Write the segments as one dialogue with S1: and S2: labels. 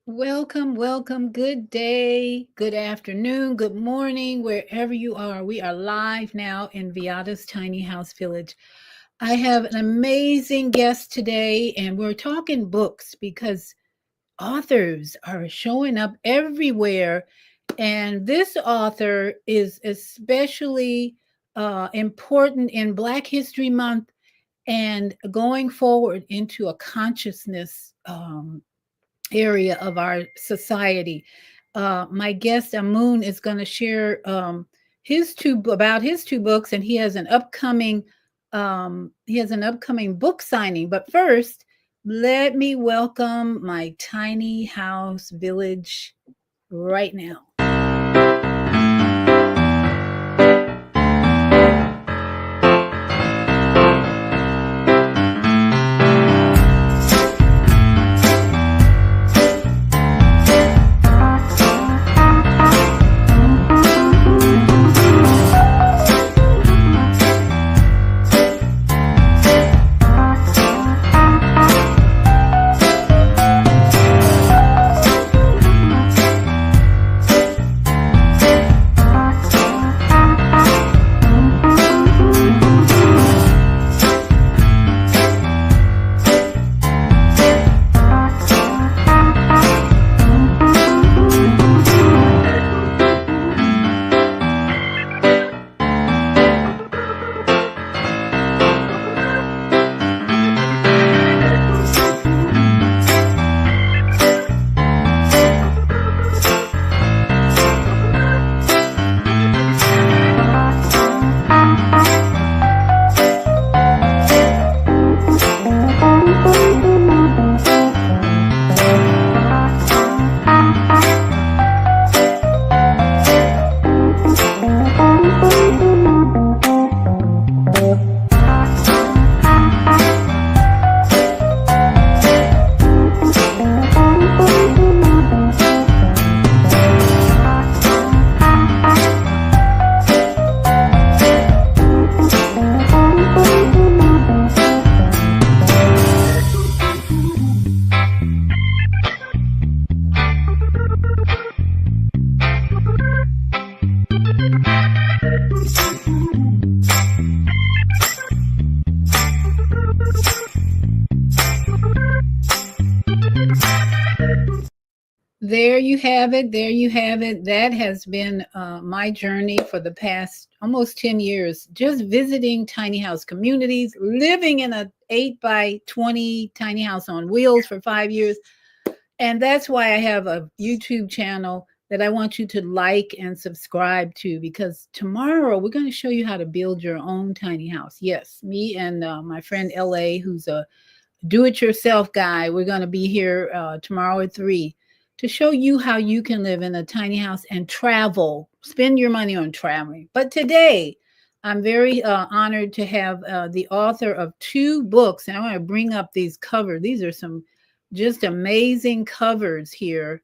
S1: Welcome, welcome. Good day, good afternoon, good morning, wherever you are. We are live now in Viada's Tiny House Village. I have an amazing guest today, and we're talking books because authors are showing up everywhere. And this author is especially important in Black History Month and going forward into a consciousness area of our society. My guest Amun is going to share his two books, and he has an upcoming book signing. But first, let me welcome my tiny house village right now. There you have it. There you have it. That has been my journey for the past almost 10 years, just visiting tiny house communities, living in a 8 by 20 tiny house on wheels for 5 years. And that's why I have a YouTube channel that I want you to like and subscribe to, because tomorrow we're going to show you how to build your own tiny house. Yes, me and my friend LA, who's a do-it-yourself guy. We're going to be here tomorrow at 3 to show you how you can live in a tiny house and travel, spend your money on traveling. But today, I'm very honored to have the author of 2 books, and I want to bring up these covers. These are some just amazing covers here.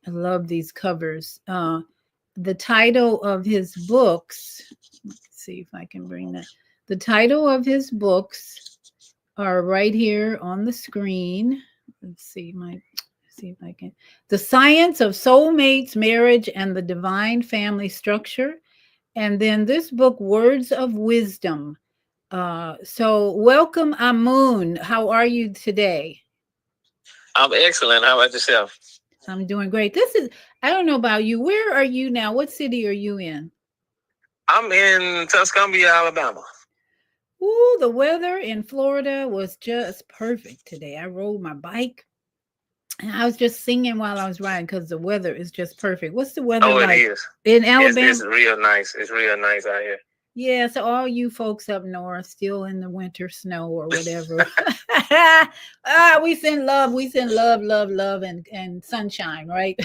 S1: I love these covers. The title of his books, let's see if I can bring that. The title of his books are right here on the screen. Let's see if I can. The Science of Soulmates, Marriage, and the Divine Family Structure. And then this book, Words of Wisdom. So welcome, Amun. How are you today?
S2: I'm excellent. How about yourself?
S1: I'm doing great. I don't know about you. Where are you now? What city are you in?
S2: I'm in Tuscumbia, Alabama.
S1: Ooh, the weather in Florida was just perfect today. I rode my bike and I was just singing while I was riding because the weather is just perfect. What's the weather
S2: Oh, it
S1: like
S2: is.
S1: in Alabama?
S2: It's real nice. It's real nice out here.
S1: Yeah, so all you folks up north still in the winter snow or whatever. We send love, love, and sunshine, right?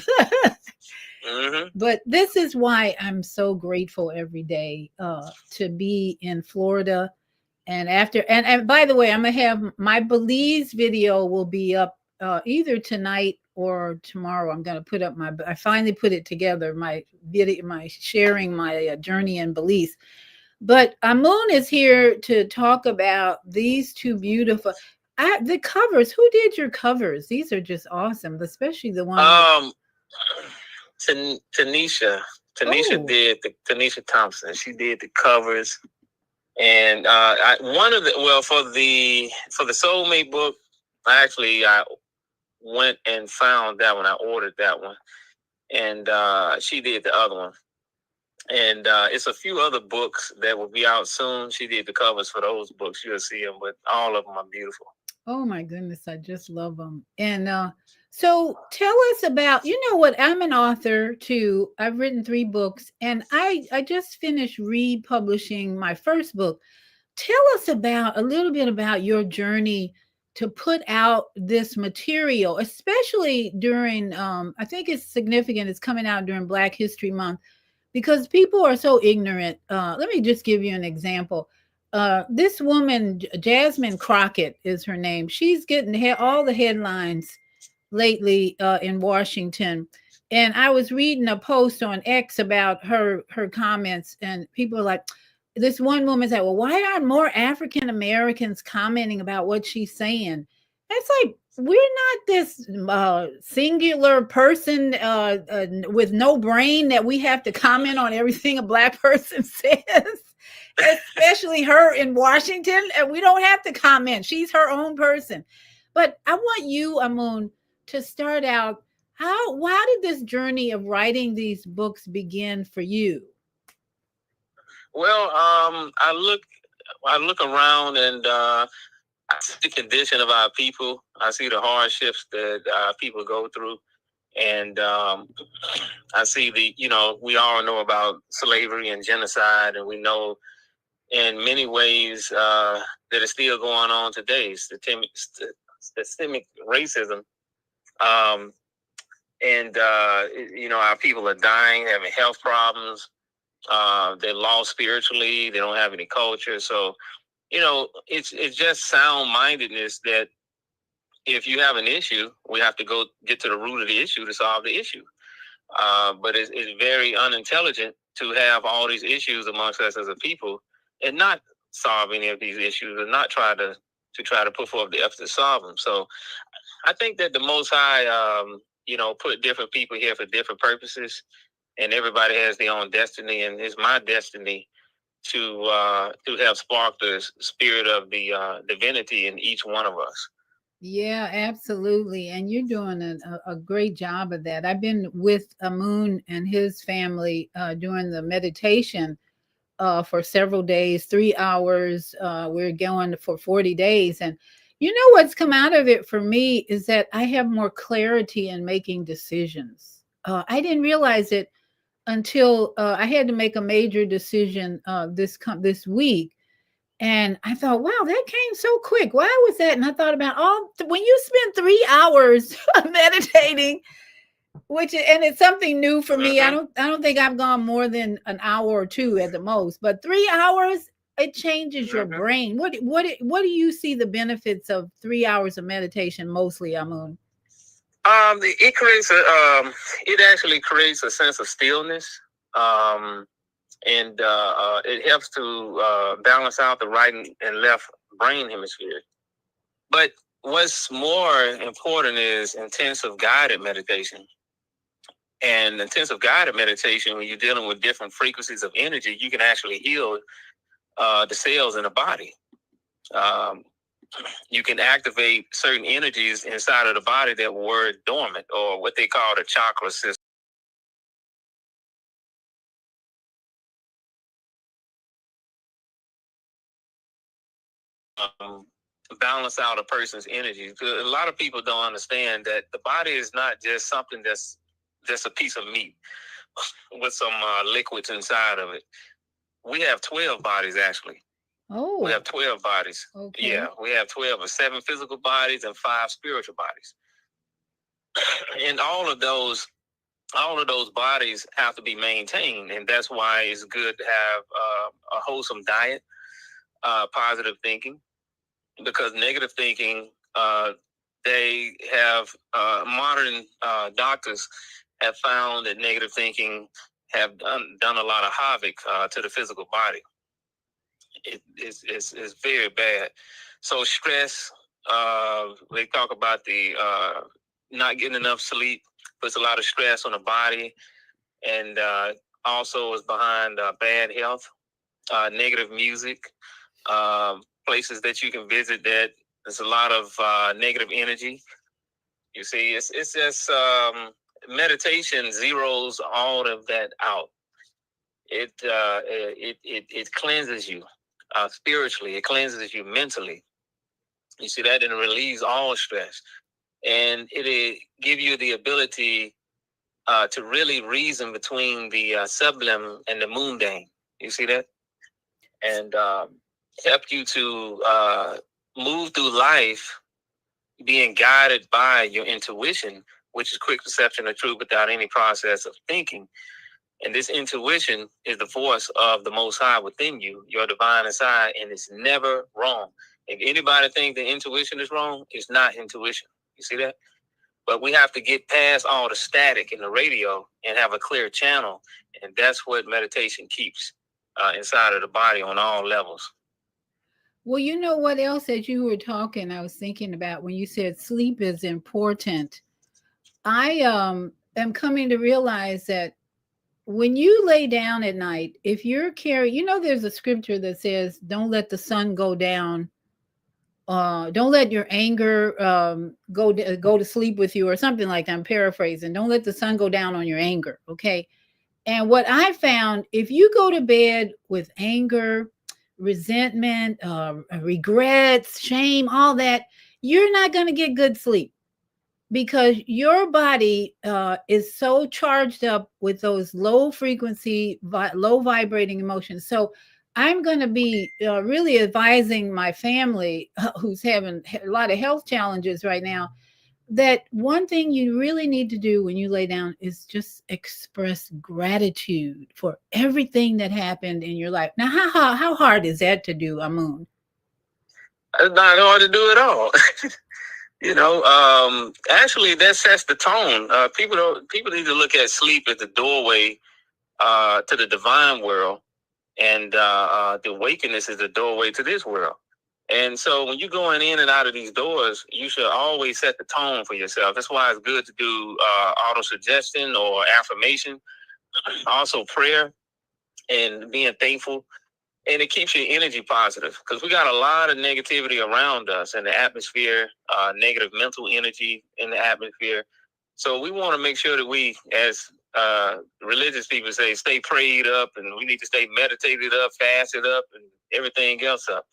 S1: But this is why I'm so grateful every day to be in Florida. And by the way, I'm gonna have my Belize video will be up either tonight or tomorrow. I finally put it together, my video, my sharing my journey in Belize. But Amun is here to talk about these 2 beautiful. The covers. Who did your covers? These are just awesome, especially the one with.
S2: Um, Tanisha, Tanisha
S1: Oh,
S2: did the Tanisha Thompson. She did the covers, and one of the for the Soulmate book, I went and found that one. I ordered that one, and she did the other one. And it's a few other books that will be out soon. She did the covers for those books. You'll see them, but all of them are beautiful.
S1: oh my goodness, I just love them. And so tell us about, you know what, I'm an author too. I've written 3 books and I just finished republishing my first book. Tell us about a little bit about your journey to put out this material, especially during I think it's significant, it's coming out during Black History Month because people are so ignorant. Let me just give you an example. This woman, Jasmine Crockett is her name. She's getting all the headlines lately in Washington. And I was reading a post on X about her comments, and people are like, this one woman said, "Well, why aren't more African Americans commenting about what she's saying?" It's like we're not this singular person with no brain that we have to comment on everything a Black person says, especially her in Washington. And we don't have to comment. She's her own person. But I want you, Amun, to start out. How did this journey of writing these books begin for you?
S2: Well, I look around and I see the condition of our people. I see the hardships that our people go through, and I see we all know about slavery and genocide, and we know in many ways that it's still going on today. Systemic racism, um, and our people are dying, having health problems. They're lost spiritually. They don't have any culture. So it's just sound mindedness that if you have an issue, we have to go get to the root of the issue to solve the issue. But it's very unintelligent to have all these issues amongst us as a people and not solve any of these issues and not try to put forth the effort to solve them. So I think that the Most High, put different people here for different purposes, and everybody has their own destiny, and it's my destiny to have sparked the spirit of the divinity in each one of us.
S1: Yeah, absolutely. And you're doing a great job of that. I've been with Amun and his family doing the meditation for several days, 3 hours. We're going for 40 days. And you know what's come out of it for me is that I have more clarity in making decisions. I didn't realize it until I had to make a major decision this week, and I thought, wow, that came so quick. Why was that? And I thought about when you spend 3 hours meditating, and it's something new for me. I don't think I've gone more than an hour or two at the most, but 3 hours, it changes your brain. What do you see the benefits of 3 hours of meditation mostly, Amun?
S2: It actually creates a sense of stillness. Um, and it helps to balance out the right and left brain hemisphere. But what's more important is intensive guided meditation. And intensive guided meditation, when you're dealing with different frequencies of energy, you can actually heal the cells in the body. Um, you can activate certain energies inside of the body that were dormant, or what they call the chakra system. Um, Balance out a person's energy. A lot of people don't understand that the body is not just something that's just a piece of meat with some liquids inside of it. We have 12 bodies, actually.
S1: Oh,
S2: We have 12 bodies.
S1: okay.
S2: Yeah, we have 12 or 7 physical bodies and 5 spiritual bodies. And all of those bodies have to be maintained, and that's why it's good to have a wholesome diet, positive thinking, because negative thinking, they have modern doctors have found that negative thinking have done a lot of havoc to the physical body. It's very bad. So stress, They talk about the not getting enough sleep puts a lot of stress on the body, and also is behind bad health, negative music, places that you can visit that there's a lot of negative energy. You see, it's just meditation zeroes all of that out. It cleanses you spiritually. It cleanses you mentally. You see that, and it relieves all stress, and it give you the ability to really reason between the sublime and the mundane. You see that, and help you to move through life being guided by your intuition, which is quick perception of truth without any process of thinking. And this intuition is the force of the Most High within you, your divine inside, and it's never wrong. If anybody thinks the intuition is wrong, it's not intuition. You see that? But we have to get past all the static in the radio and have a clear channel. And that's what meditation keeps inside of the body on all levels.
S1: Well, you know what else, as you were talking, I was thinking about when you said sleep is important. I am coming to realize that when you lay down at night, if you're carrying, there's a scripture that says, "Don't let the sun go down. Don't let your anger go to sleep with you," or something like that. I'm paraphrasing. Don't let the sun go down on your anger. Okay. And what I found, if you go to bed with anger, resentment, regrets, shame, all that, you're not going to get good sleep because your body is so charged up with those low frequency, low vibrating emotions. So I'm going to be really advising my family who's having a lot of health challenges right now, that one thing you really need to do when you lay down is just express gratitude for everything that happened in your life. Now, how hard is that to do, Amun?
S2: It's not hard to do at all. Actually, that sets the tone. People need to look at sleep as the doorway to the divine world, and the awakeness is the doorway to this world. And so when you're going in and out of these doors, you should always set the tone for yourself. That's why it's good to do auto-suggestion or affirmation, also prayer and being thankful. And it keeps your energy positive because we got a lot of negativity around us in the atmosphere, negative mental energy in the atmosphere. So we want to make sure that we, as religious people say, stay prayed up, and we need to stay meditated up, fasted up, and everything else up.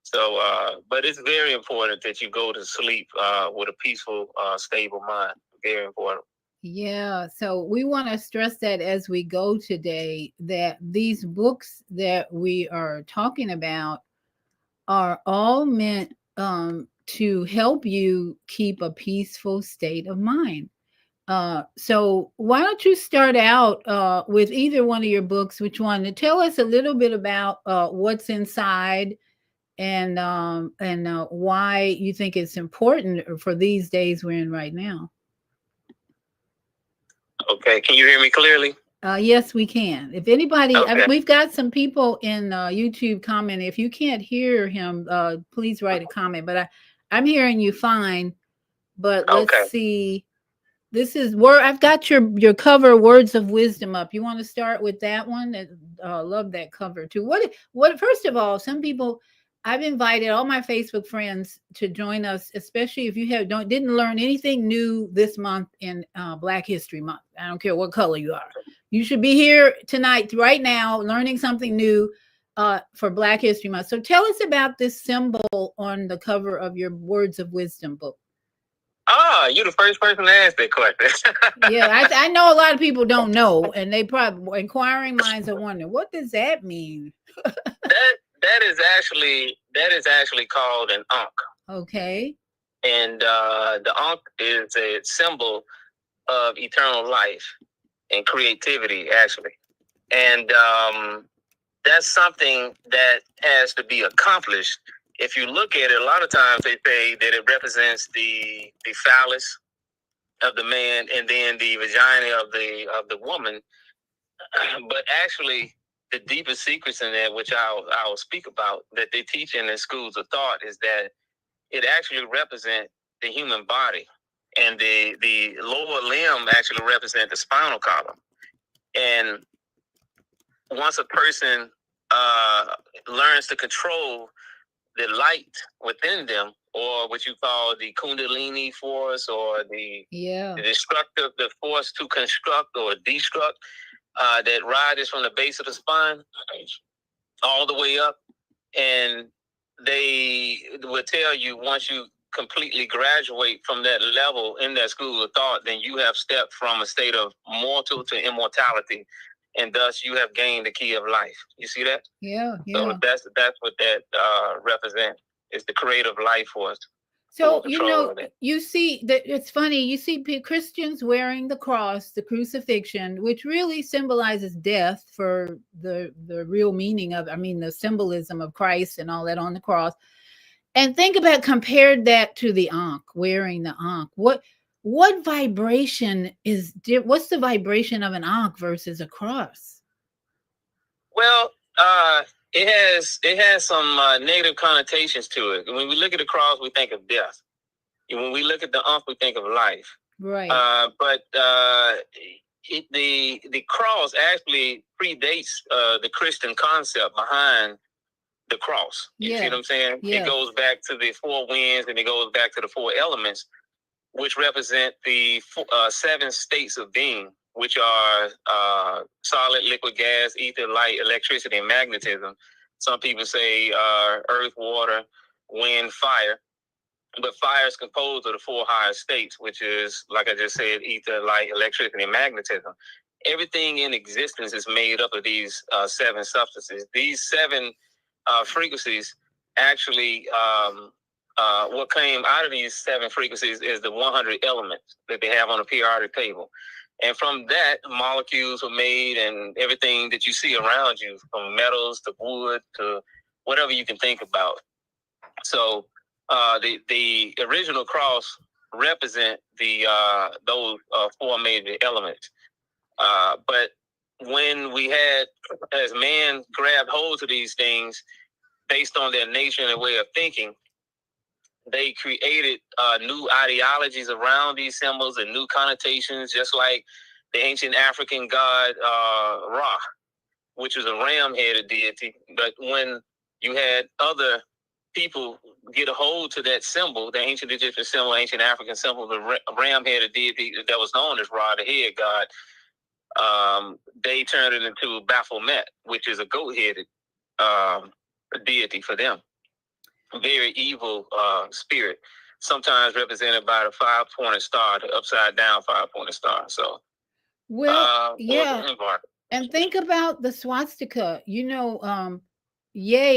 S2: So, but it's very important that you go to sleep with a peaceful, stable mind. Very important.
S1: Yeah, so we want to stress that as we go today, that these books that we are talking about are all meant to help you keep a peaceful state of mind. So why don't you start out with either one of your books? Which one? To tell us a little bit about what's inside, and why you think it's important for these days we're in right now.
S2: Okay, can you hear me clearly?
S1: Yes, we can. If anybody,
S2: Okay.
S1: we've got some people in YouTube comment. If you can't hear him, please write a comment. But I'm hearing you fine. But let's
S2: Okay.
S1: see. This is where I've got your cover, Words of Wisdom, up. You want to start with that one? Love that cover too. What? First of all, some people, I've invited all my Facebook friends to join us, especially if you didn't learn anything new this month in Black History Month. I don't care what color you are. You should be here tonight, right now, learning something new for Black History Month. So tell us about this symbol on the cover of your Words of Wisdom book.
S2: You're the first person to ask that question.
S1: Yeah, I know a lot of people don't know, and they probably, inquiring minds are wondering, what does that mean?
S2: that is actually called an Ankh.
S1: Okay.
S2: And the Ankh is a symbol of eternal life and creativity, actually. And that's something that has to be accomplished. If you look at it, a lot of times they say that it represents the phallus of the man and then the vagina of the woman. But actually, the deepest secrets in that, which I'll speak about, that they teach in the schools of thought, is that it actually represents the human body, and the lower limb actually represents the spinal column. And once a person learns to control the light within them, or what you call the Kundalini force, or the destructive, the force to construct or destruct, that rises from the base of the spine all the way up. And they will tell you, once you completely graduate from that level in that school of thought, then you have stepped from a state of mortal to immortality, and thus you have gained the key of life. You see that?
S1: Yeah.
S2: So that's what that represents. It's the creative life force.
S1: So, you see that it's funny. You see Christians wearing the cross, the crucifixion, which really symbolizes death for the real meaning of, I mean, the symbolism of Christ and all that on the cross. And think about, compared that to the Ankh, wearing the Ankh. What vibration is, what's the vibration of an Ankh versus a cross?
S2: Well, it has some negative connotations to it. When we look at the cross, we think of death. And when we look at the Ankh, we think of life.
S1: Right.
S2: But the cross actually predates the Christian concept behind the cross. You see what I'm saying? It goes back to the four winds, and it goes back to the four elements, which represent the 7 states of being, which are solid, liquid, gas, ether, light, electricity, and magnetism. Some people say earth, water, wind, fire. But fire is composed of the 4 higher states, which is, like I just said, ether, light, electricity, and magnetism. Everything in existence is made up of these 7 substances. These 7 frequencies actually, what came out of these 7 frequencies is the 100 elements that they have on a periodic table. And from that, molecules were made, and everything that you see around you, from metals to wood to whatever you can think about. So the original cross represent those 4 major elements. But when we had, as man grabbed hold of these things based on their nature and their way of thinking, they created new ideologies around these symbols and new connotations, just like the ancient African god Ra, which was a ram-headed deity. But when you had other people get a hold to that symbol, the ancient Egyptian symbol, ancient African symbol, the ram-headed deity that was known as Ra, the head god, they turned it into Baphomet, which is a goat-headed deity for them. Very evil spirit, sometimes represented by the 5-pointed star, the upside down 5-pointed star. So,
S1: and think about the swastika. Ye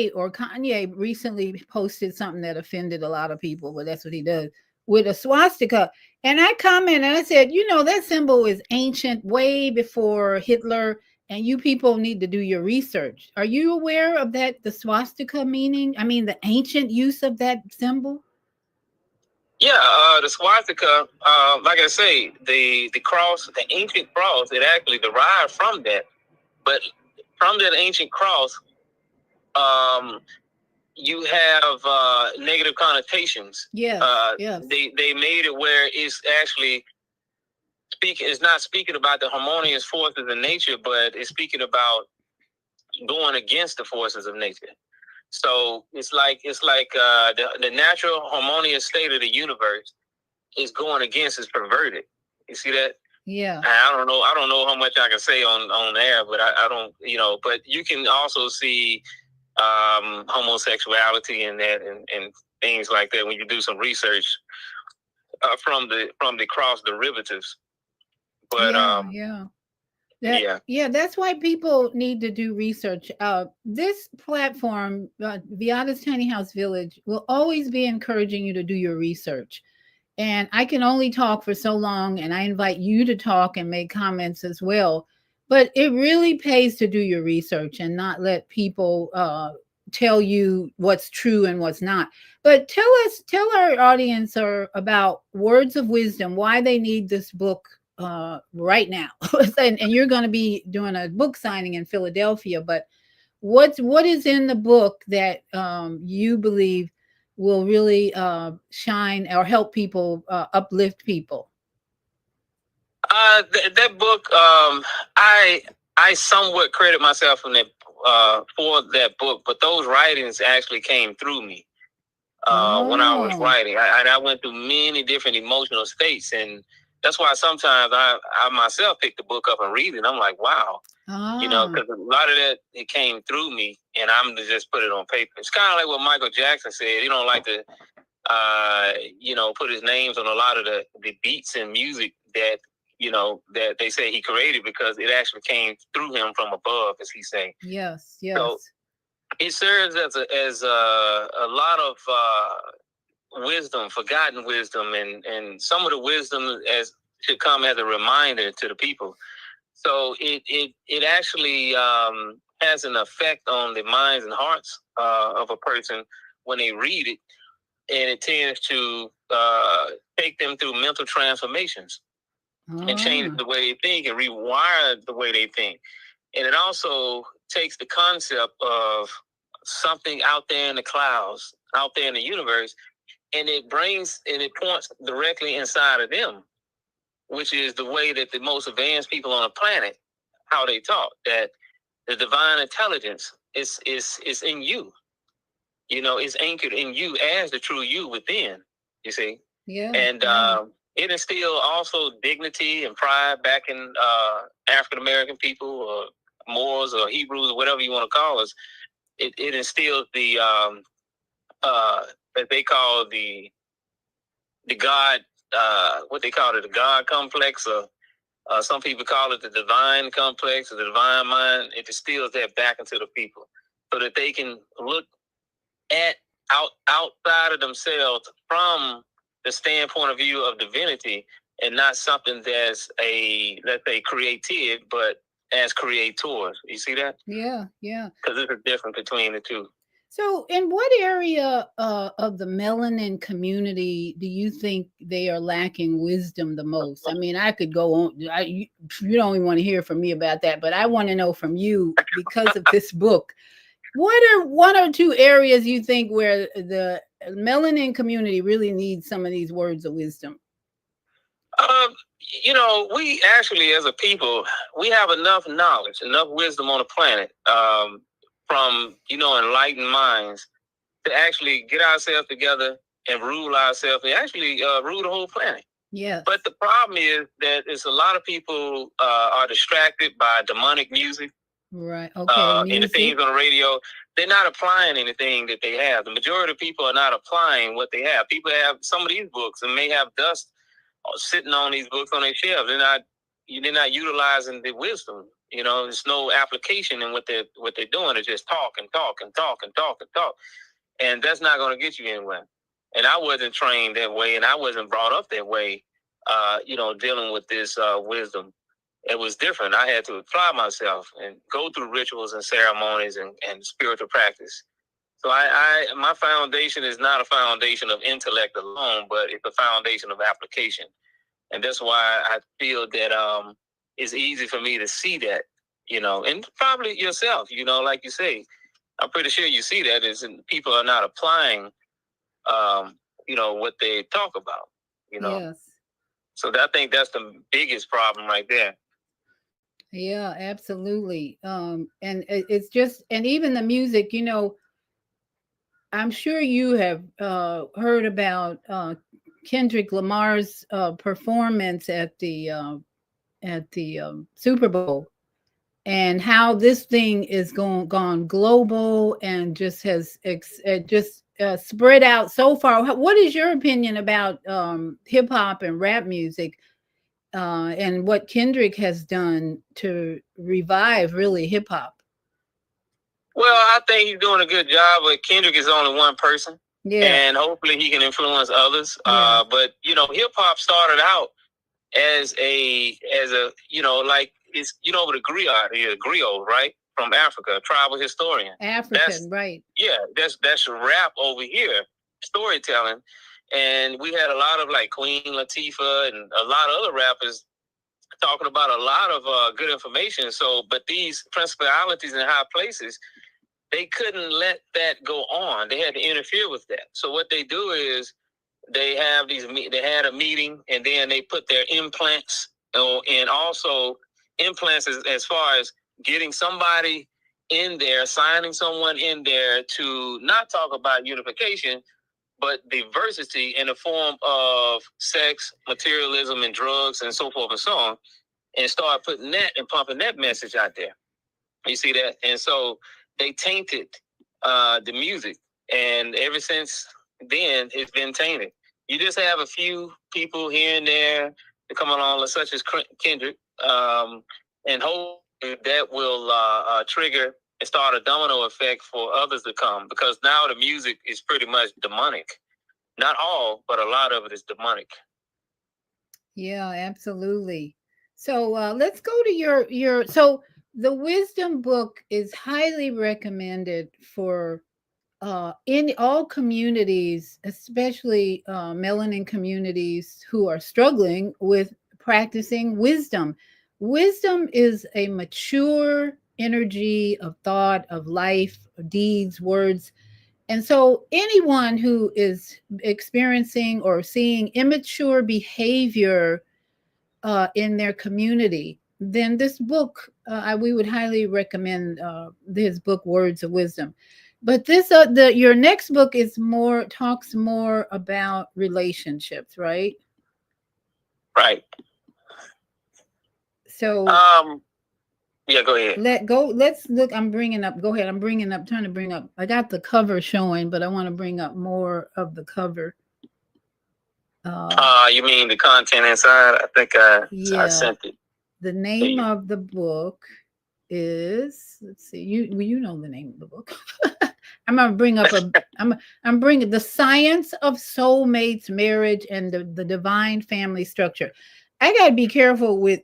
S1: or Kanye recently posted something that offended a lot of people, but that's what he does with a swastika. And I commented and I said, that symbol is ancient, way before Hitler, and you people need to do your research. Are you aware of that, the swastika meaning? I mean, the ancient use of that symbol?
S2: Yeah, the swastika, like I say, the cross, the ancient cross, it actually derived from that. But from that ancient cross, you have negative connotations.
S1: Yes.
S2: They made it where it's actually it's not speaking about the harmonious forces of nature, but it's speaking about going against the forces of nature. So it's like the natural harmonious state of the universe is going against, is perverted. You see that?
S1: Yeah.
S2: I don't know how much I can say on air, but I don't, but you can also see homosexuality in that and things like that when you do some research from the cross derivatives. But
S1: that's why people need to do research. This platform, Viada's Tiny House Village, will always be encouraging you to do your research. And I can only talk for so long, and I invite you to talk and make comments as well. But it really pays to do your research and not let people tell you what's true and what's not. But tell our audience about Words of Wisdom, why they need this book right now. and you're going to be doing a book signing in Philadelphia. But what is in the book that you believe will really shine or help people, uplift people?
S2: That book, I somewhat credit myself from that for that book, but those writings actually came through me when I was
S1: Oh,
S2: writing. I went through many different emotional states, and that's why sometimes I myself pick the book up and read it. I'm like, wow,
S1: ah,
S2: because a lot of that it came through me, and I'm to just put it on paper. It's kind of like what Michael Jackson said. He don't like to, put his names on a lot of the beats and music that that they say he created because it actually came through him from above, as he say.
S1: yes,
S2: So
S1: yes,
S2: it serves as a lot of wisdom, forgotten wisdom, and some of the wisdom as should come as a reminder to the people. So it actually has an effect on the minds and hearts of a person when they read it, and it tends to take them through mental transformations and change
S1: ah,
S2: the way they think and rewire the way they think. And it also takes the concept of something out there in the clouds, out there in the universe, and it points directly inside of them, which is the way that the most advanced people on the planet, how they talk, that the divine intelligence is in you. It's anchored in you as the true you within, you see.
S1: yeah,
S2: And
S1: yeah,
S2: it instilled also dignity and pride back in African American people or Moors or Hebrews or whatever you want to call us. It instilled the that they call the God, what they call it, the God complex, or some people call it the divine complex or the divine mind. It distills that back into the people so that they can look at outside of themselves from the standpoint of view of divinity, and not something that's let's say creative, but as creators. You see that?
S1: yeah, yeah.
S2: Because there's a difference between the two.
S1: So, in what area of the melanin community do you think they are lacking wisdom the most? I mean, I could go on. You don't even want to hear from me about that, but I want to know from you because of this book. What are one or two areas you think where the melanin community really needs some of these words of wisdom?
S2: Um, we actually, as a people, we have enough knowledge, enough wisdom on the planet, from enlightened minds to actually get ourselves together and rule ourselves and actually rule the whole planet.
S1: Yes.
S2: But the problem is that it's a lot of people are distracted by demonic music
S1: Right. Okay.
S2: and the things
S1: Music.
S2: on the radio. They're not applying anything that they have. The majority of people are not applying what they have. People have some of these books and may have dust sitting on these books on their shelves. They're not utilizing the wisdom. There's no application in what they're doing. They just talk and talk and talk and talk and talk, and that's not going to get you anywhere. And I wasn't trained that way, and I wasn't brought up that way. Dealing with this wisdom, it was different. I had to apply myself and go through rituals and ceremonies and spiritual practice. So my foundation is not a foundation of intellect alone, but it's a foundation of application. And that's why I feel that it's easy for me to see that, and probably yourself, like you say, I'm pretty sure you see that is people are not applying, what they talk about.
S1: Yes.
S2: So I think that's the biggest problem right there.
S1: Yeah, absolutely. And it's just, and even the music, I'm sure you have heard about Kendrick Lamar's performance at the Super Bowl, and how this thing is gone global and just has spread out so far. What is your opinion about hip hop and rap music, and what Kendrick has done to revive really hip hop?
S2: Well, I think he's doing a good job, but Kendrick is only one person,
S1: Yeah,
S2: and hopefully he can influence others.
S1: yeah,
S2: But hip hop started out as a like it's the griot, right, from Africa, a tribal historian.
S1: African,
S2: That's
S1: right?
S2: Yeah, that's rap over here, storytelling, and we had a lot of like Queen Latifah and a lot of other rappers talking about a lot of good information. So, but these principalities in high places, they couldn't let that go on. They had to interfere with that. So what they do is they have they had a meeting, and then they put their implants, and also implants as far as getting somebody in there, signing someone in there to not talk about unification, but diversity in the form of sex, materialism, and drugs, and so forth and so on, and start putting that and pumping that message out there. You see that? And so they tainted the music. And ever since then, it's been tainted. You just have a few people here and there that come along, such as Kendrick, and hope that will trigger and start a domino effect for others to come. Because now the music is pretty much demonic. Not all, but a lot of it is demonic.
S1: Yeah, absolutely. So let's go to your. So the wisdom book is highly recommended for in all communities, especially melanin communities who are struggling with practicing wisdom. Wisdom is a mature energy of thought, of life, of deeds, words. And so, anyone who is experiencing or seeing immature behavior in their community, then this book, we would highly recommend his book, Words of Wisdom. But this, your next book is more talks more about relationships, right?
S2: Right.
S1: So,
S2: yeah, go ahead.
S1: Let's look. I'm bringing up. Go ahead. I'm bringing up. Trying to bring up. I got the cover showing, but I want to bring up more of the cover.
S2: You mean the content inside? I think I sent it.
S1: The name of the book is, let's see, you know the name of the book. I'm gonna bring up I'm bringing The Science of Soulmates, Marriage, and the Divine Family Structure. I gotta be careful with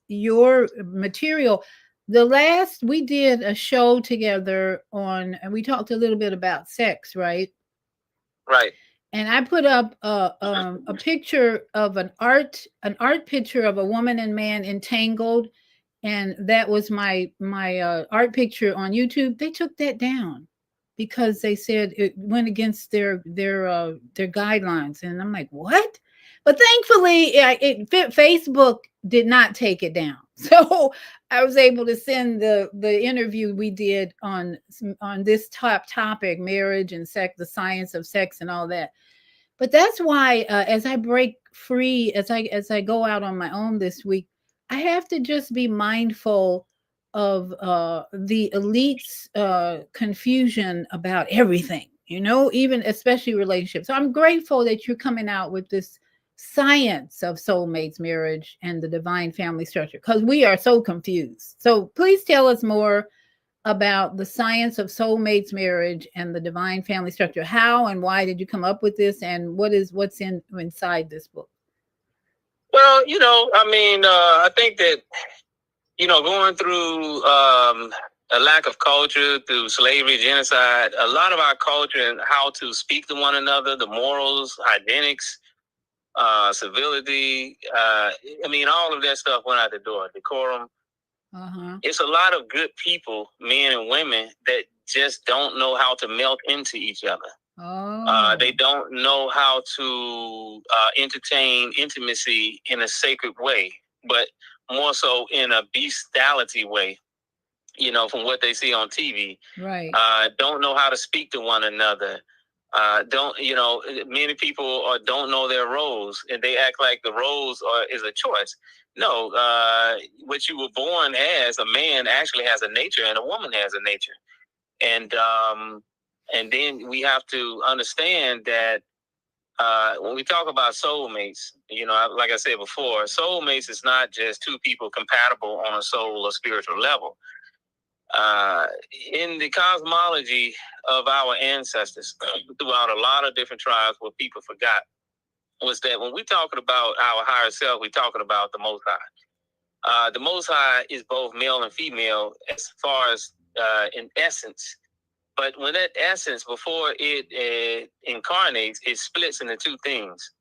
S1: your material. The last we did a show together on, and we talked a little bit about sex, right?
S2: Right.
S1: And I put up a picture of an art picture of a woman and man entangled, and that was my art picture on YouTube. They took that down because they said it went against their guidelines, and I'm like, what? But thankfully, Facebook did not take it down, so I was able to send the interview we did on this topic, marriage and sex, the science of sex, and all that. But that's why, as I break free, as I go out on my own this week, I have to just be mindful of the elites' confusion about everything. Even especially relationships. So I'm grateful that you're coming out with this science of soulmates, marriage, and the divine family structure, because we are so confused. So please tell us more about the science of soulmates, marriage, and the divine family structure. How and why did you come up with this, and what's inside this book?
S2: Well, I think that going through a lack of culture, through slavery, genocide, a lot of our culture and how to speak to one another, the morals, hygienics, civility, all of that stuff went out the door. Decorum. It's a lot of good people, men and women, that just don't know how to melt into each other. They don't know how to entertain intimacy in a sacred way, but more so in a bestiality way, from what they see on TV.
S1: Right.
S2: Don't know how to speak to one another. Many people don't know their roles, and they act like the roles is a choice. No, what you were born as, a man actually has a nature, and a woman has a nature. And then we have to understand that when we talk about soulmates, like I said before, soulmates is not just two people compatible on a soul or spiritual level. In the cosmology of our ancestors, throughout a lot of different tribes, what people forgot was that when we're talking about our higher self, we're talking about the Most High. The Most High is both male and female as far as in essence. But when that essence, before it incarnates, it splits into two things.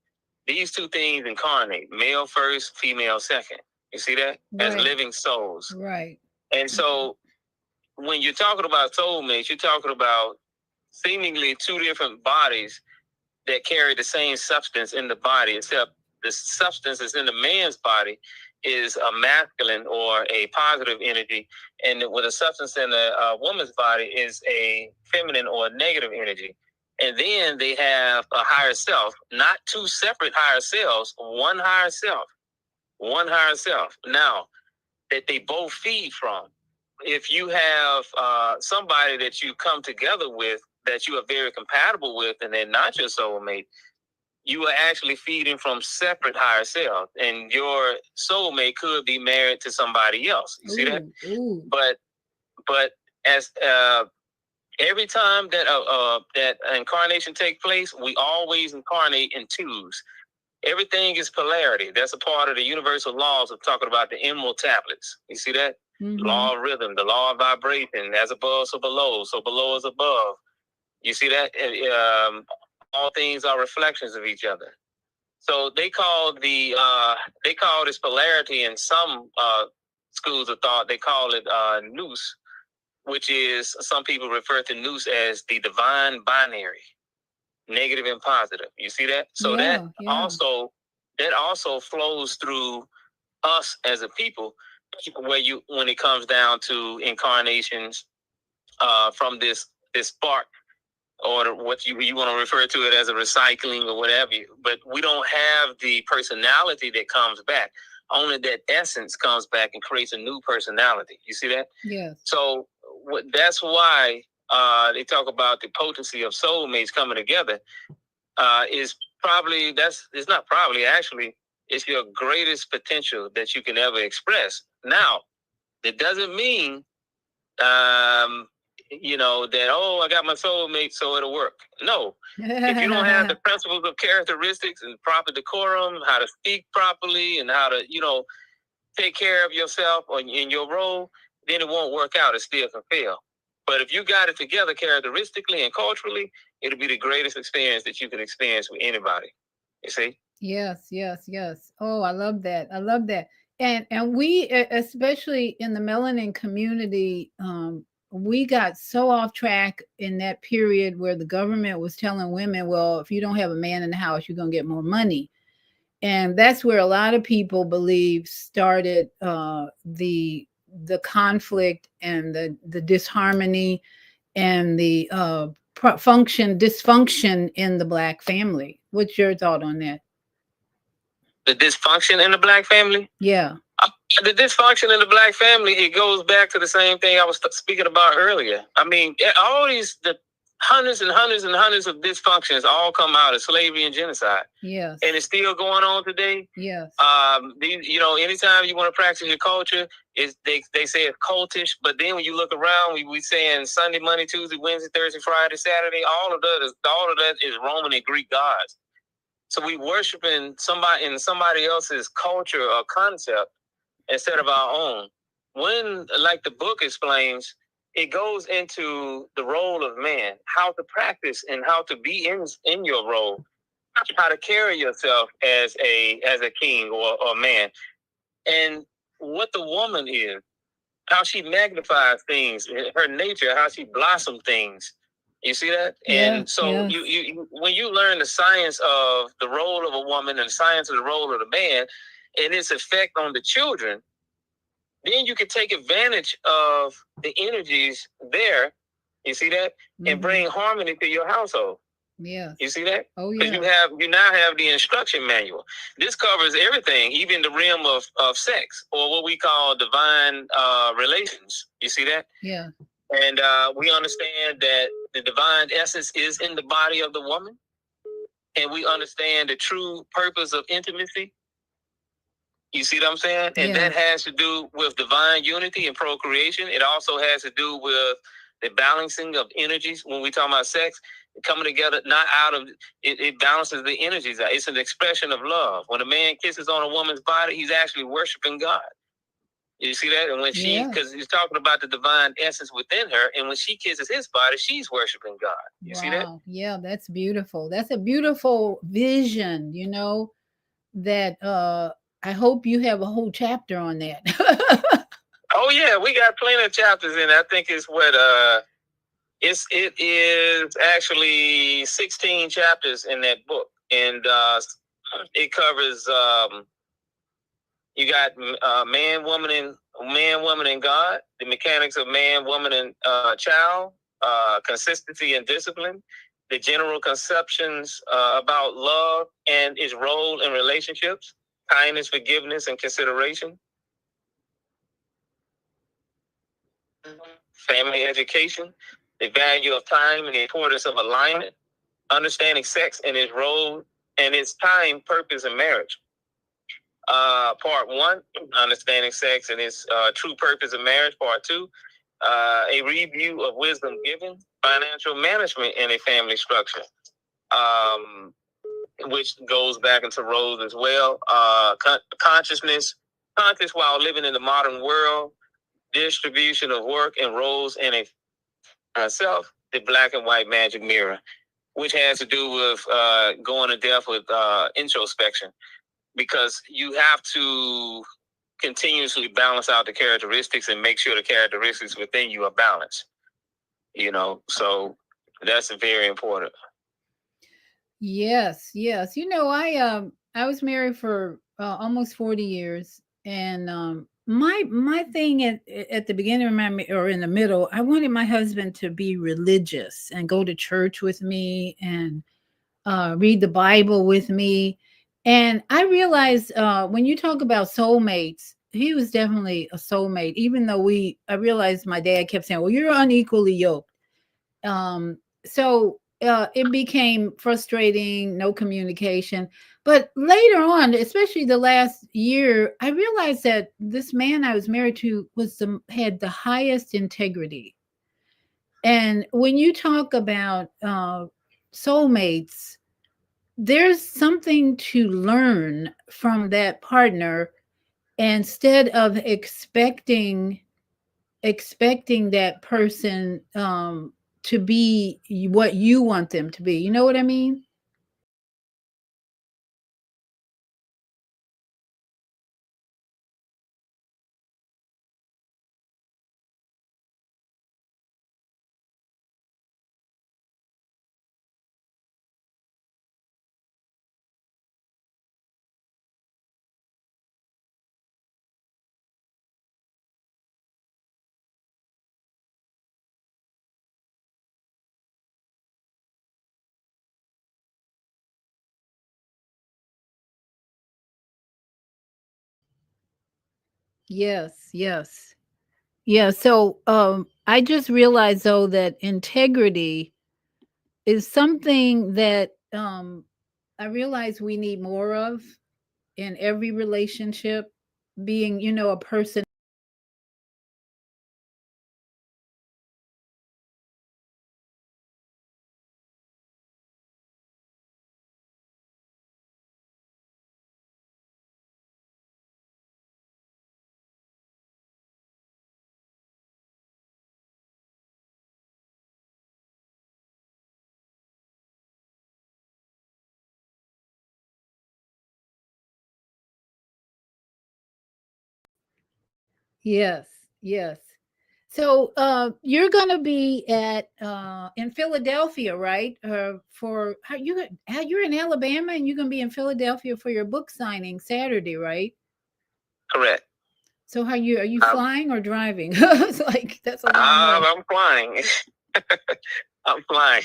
S2: These two things incarnate, male first, female second. You see that? Right. As living souls.
S1: Right.
S2: And so when you're talking about soulmates, you're talking about seemingly two different bodies that carry the same substance in the body, except the substance that's in the man's body is a masculine or a positive energy, and with a substance in a woman's body is a feminine or a negative energy. And then they have a higher self, not two separate higher selves, one higher self, one higher self. Now, that they both feed from. If you have somebody that you come together with that you are very compatible with and they're not your soulmate, you are actually feeding from separate higher selves, and your soulmate could be married to somebody else. You see that?
S1: Ooh.
S2: But as every time that that incarnation takes place, we always incarnate in twos. Everything is polarity. That's a part of the universal laws of talking about the emerald tablets. You see that?
S1: Mm-hmm.
S2: Law of rhythm, the law of vibration, as above, so below is above. You see that? All things are reflections of each other. So they call this polarity in some schools of thought. They call it nous, which is, some people refer to nous as the divine binary, negative and positive. You see that? So that also flows through us as a people, when it comes down to incarnations from this spark, or what you want to refer to it as a recycling or whatever. But we don't have the personality that comes back. Only that essence comes back and creates a new personality. You see that?
S1: Yes.
S2: So that's why they talk about the potency of soulmates coming together. It's not probably, actually, it's your greatest potential that you can ever express. Now, it doesn't mean that, I got my soulmate, so it'll work. No. If you don't have the principles of characteristics and proper decorum, how to speak properly and how to, take care of yourself in your role, then it won't work out. It still can fail. But if you got it together characteristically and culturally, it'll be the greatest experience that you can experience with anybody. You see?
S1: Yes. Oh, I love that. And we, especially in the melanin community, we got so off track in that period where the government was telling women, well, if you don't have a man in the house, you're going to get more money. And that's where a lot of people believe started the conflict and the disharmony and the dysfunction in the Black family. What's your thought on that?
S2: The dysfunction in the Black family?
S1: Yeah.
S2: The dysfunction in the Black family, it goes back to the same thing I was speaking about earlier. I mean, all the hundreds and hundreds and hundreds of dysfunctions all come out of slavery and genocide.
S1: Yes.
S2: And it's still going on today.
S1: Yes.
S2: Anytime you want to practice your culture, they say it's cultish, but then when you look around, we saying Sunday, Monday, Tuesday, Wednesday, Thursday, Friday, Saturday, all of that is Roman and Greek gods. So we worshiping somebody else's culture or concept instead of our own. When, like the book explains, it goes into the role of man, how to practice and how to be in your role, how to carry yourself as a king or man, and what the woman is, how she magnifies things, her nature, how she blossoms things. You see that?
S1: Yeah,
S2: and so you when you learn the science of the role of a woman and the science of the role of the man and its effect on the children, then you can take advantage of the energies there. You see that? Mm-hmm. And bring harmony to your household.
S1: Yeah.
S2: You see that?
S1: Oh, yeah.
S2: Because you now have the instruction manual. This covers everything, even the realm of sex, or what we call divine relations. You see that?
S1: Yeah.
S2: And we understand that the divine essence is in the body of the woman. And we understand the true purpose of intimacy. You see what I'm saying? And that has to do with divine unity and procreation. It also has to do with the balancing of energies. When we talk about sex, coming together, not out of it balances the energies. It's an expression of love. When a man kisses on a woman's body, he's actually worshiping God. You see that? And when because he's talking about the divine essence within her, and when she kisses his body, she's worshiping God. You see that?
S1: Yeah, that's beautiful. That's a beautiful vision, that I hope you have a whole chapter on that.
S2: Oh yeah, we got plenty of chapters in it. I think it's what it is actually 16 chapters in that book, and it covers you got man, woman, and God, the mechanics of man, woman, and child, consistency and discipline, the general conceptions about love and its role in relationships, kindness, forgiveness, and consideration, family education, the value of time and the importance of alignment, understanding sex and its role and its time, purpose, in marriage. Part one, understanding sex and its true purpose in marriage. Part two, a review of wisdom given, financial management in a family structure, which goes back into roles as well. Conscious while living in the modern world, distribution of work and roles in a self, the black and white magic mirror, which has to do with going to depth with introspection, because you have to continuously balance out the characteristics and make sure the characteristics within you are balanced. So that's very important.
S1: Yes, yes. I was married for almost 40 years, and my thing at the beginning of or in the middle, I wanted my husband to be religious and go to church with me and read the Bible with me. And I realized when you talk about soulmates, he was definitely a soulmate, even though I realized my dad kept saying, well, you're unequally yoked. So it became frustrating, no communication. But later on, especially the last year, I realized that this man I was married to had the highest integrity. And when you talk about soulmates, there's something to learn from that partner instead of expecting that person to be what you want them to be. You know what I mean? Yes, yes. Yeah, so I just realized though that integrity is something that I realize we need more of in every relationship, being, a person. Yes, yes. So you're going to be at in Philadelphia, right? For how you're in Alabama and you're going to be in Philadelphia for your book signing Saturday, right?
S2: Correct.
S1: So are you flying or driving? It's like that's a long way.
S2: I'm flying. I'm flying.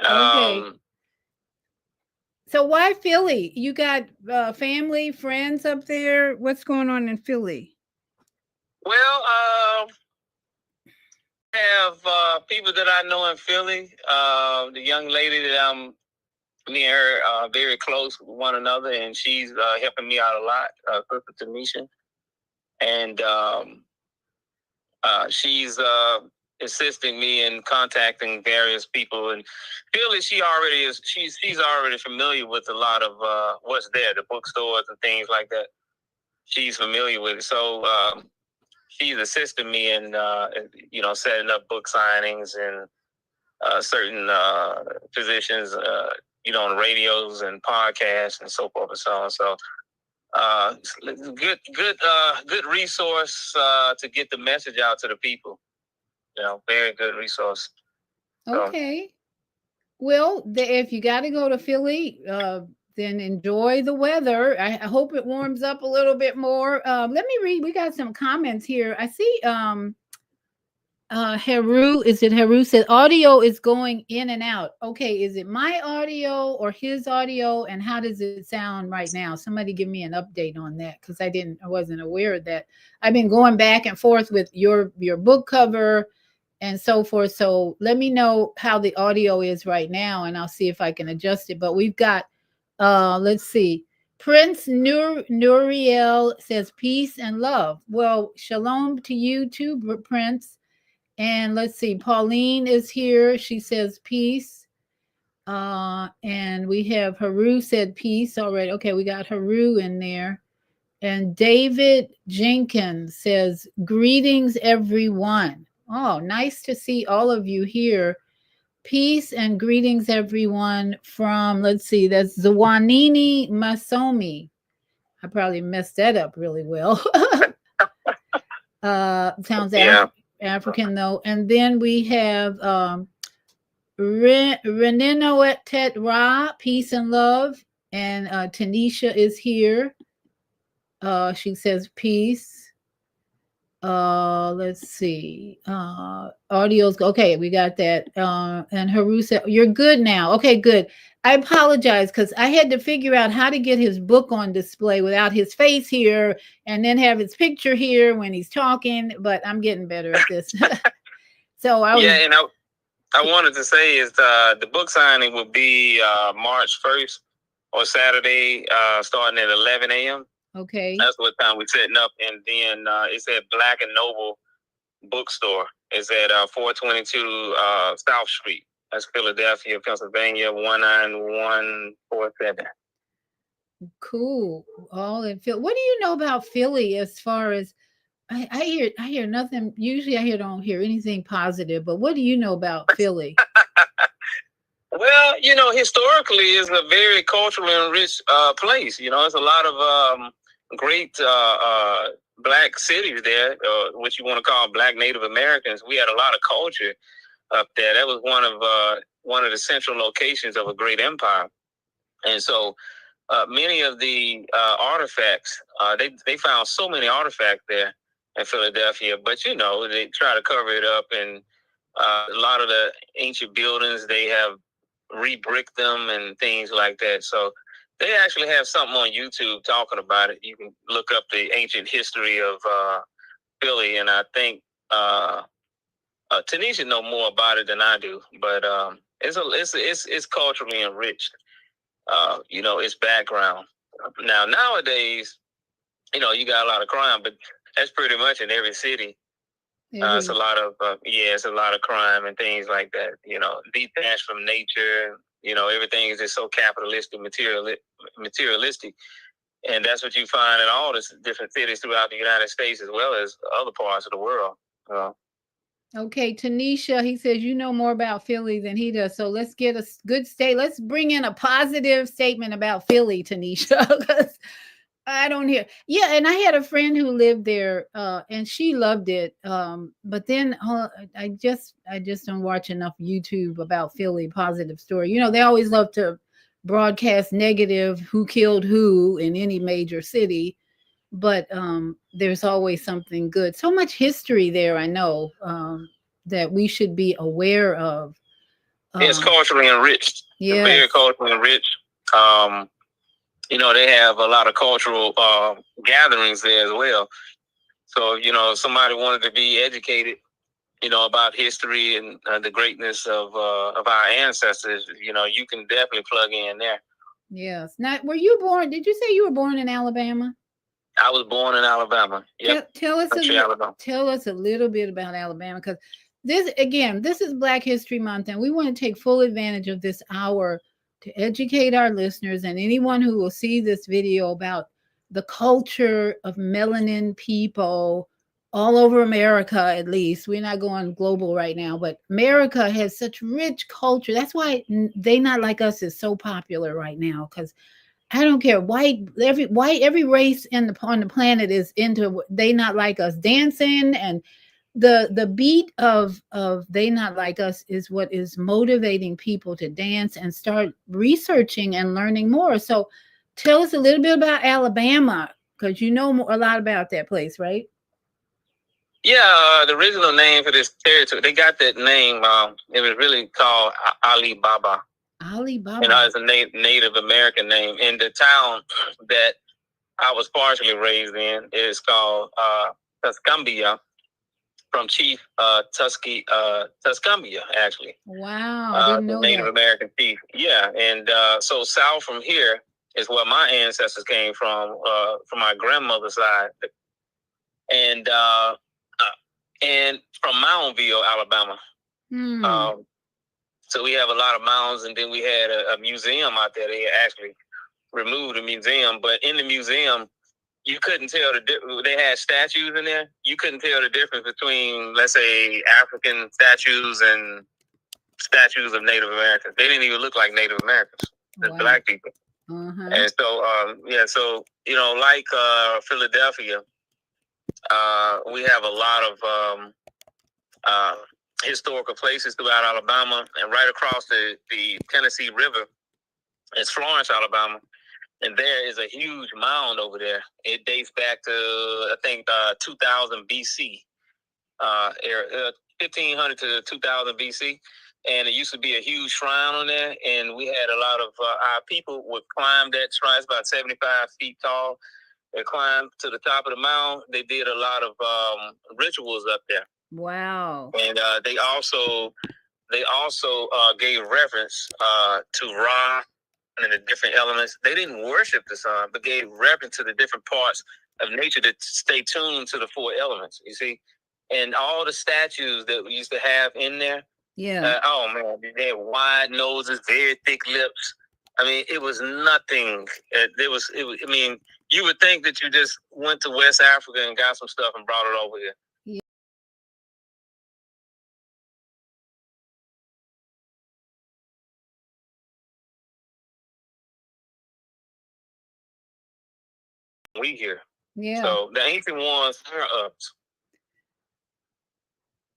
S1: Okay. So why Philly? You got family, friends up there? What's going on in Philly?
S2: Well, I have people that I know in Philly. The young lady that me and her very close with one another, and she's helping me out a lot, Sister Tamisha. And she's assisting me in contacting various people. And Philly, she's already familiar with a lot of what's there, the bookstores and things like that. She's familiar with it. So she's assisting me in setting up book signings and certain positions, on radios and podcasts and so forth and so on. So Good resource to get the message out to the people. Very good resource.
S1: Okay. Well, if you got to go to Philly, then enjoy the weather. I hope it warms up a little bit more. Let me read. We got some comments here. I see. Heru, is it Heru said audio is going in and out. Okay, is it my audio or his audio? And how does it sound right now? Somebody give me an update on that because I wasn't aware of that. I've been going back and forth with your book cover and so forth. So let me know how the audio is right now, and I'll see if I can adjust it. But we've got, let's see. Prince Nuriel says peace and love. Well, shalom to you too, Prince. And let's see, Pauline is here. She says peace. And we have Haru said peace already. Okay, we got Haru in there. And David Jenkins says greetings, everyone. Oh, nice to see all of you here. Peace and greetings, everyone, from, let's see, that's Zwanini Masomi. I probably messed that up really well. Sounds African though. And then we have Reninoetet Ra, peace and love. And Tanisha is here. She says peace. Let's see. Audio's okay, we got that. And Haru said, you're good now. Okay, good. I apologize because I had to figure out how to get his book on display without his face here and then have his picture here when he's talking, but I'm getting better at this. So I was,
S2: yeah, and I wanted to say is the book signing will be March 1st or Saturday, starting at 11 a.m.
S1: Okay.
S2: That's what time we're setting up. And then it's at Black and Noble Bookstore. It's at 422 South Street. That's Philadelphia, Pennsylvania, 19147.
S1: Cool. All in Philly. What do you know about Philly as far as I hear nothing. Usually I don't hear anything positive, but what do you know about Philly?
S2: Well, historically it's a very culturally enriched place. It's a lot of great black cities there, what you want to call black Native Americans. We had a lot of culture up there. That was one of the central locations of a great empire. And so many of the artifacts, they found so many artifacts there in Philadelphia, but they try to cover it up. And a lot of the ancient buildings, they have re-bricked them and things like that. So they actually have something on YouTube talking about it. You can look up the ancient history of Philly, and I think Tanisha know more about it than I do. But it's culturally enriched. Its background. Now nowadays, you got a lot of crime, but that's pretty much in every city. It's a lot of it's a lot of crime and things like that. Detached from nature. Everything is just so capitalistic, materialistic, and that's what you find in all the different cities throughout the United States as well as other parts of the world.
S1: Okay, Tanisha, he says you know more about Philly than he does. So let's get a good state. Let's bring in a positive statement about Philly, Tanisha, because I don't hear. Yeah, and I had a friend who lived there, and she loved it. But then I just don't watch enough YouTube about Philly positive story. They always love to broadcast negative, who killed who in any major city, but there's always something good. So much history there, I know, that we should be aware of.
S2: It's culturally enriched.
S1: Yeah,
S2: very culturally enriched. They have a lot of cultural gatherings there as well. So, if somebody wanted to be educated, about history and the greatness of our ancestors, you can definitely plug in there.
S1: Yes. Now, were you born? Did you say you were born in Alabama?
S2: I was born in Alabama. Yep.
S1: Tell us a little bit about Alabama, because this is Black History Month, and we want to take full advantage of this hour to educate our listeners and anyone who will see this video about the culture of melanin people all over America. At least we're not going global right now, but America has such rich culture. That's why They Not Like Us is so popular right now, because I don't care. Every race on the planet is into they not like us dancing, and the beat of they not like us is what is motivating people to dance and start researching and learning more. So tell us a little bit about Alabama, because you know a lot about that place, right?
S2: Yeah, the original name for this territory, they got that name. It was really called Ali Baba.
S1: Alibaba.
S2: It's a Native American name. And the town that I was partially raised in is called Tuscumbia, from Chief Tuscumbia, actually.
S1: Wow, I didn't know
S2: Native
S1: that.
S2: American chief. Yeah, and so south from here is where my ancestors came from my grandmother's side, and from Moundville, Alabama. Um, so we have a lot of mounds, and then we had a museum out there. They actually removed the museum, but in the museum, you couldn't tell they had statues in there. You couldn't tell the difference between, let's say, African statues and statues of Native Americans. They didn't even look like Native Americans, just black people. And so, so like Philadelphia, we have a lot of historical places throughout Alabama, and right across the Tennessee River is Florence, Alabama. And there is a huge mound over there. It dates back to, I think, 2000 BC, 1500 to 2000 BC. And it used to be a huge shrine on there. And we had a lot of our people would climb that shrine. It's about 75 feet tall. They climbed to the top of the mound. They did a lot of rituals up there.
S1: Wow.
S2: And they also gave reverence to Ra and the different elements. They didn't worship the sun, but gave reverence to the different parts of nature to stay tuned to the four elements, you see. And all the statues that we used to have in there, oh man, they had wide noses, very thick lips. I mean, it was nothing. I mean, you would think that you just went to West Africa and got some stuff and brought it over here. We here. Yeah. So the ancient ones are up.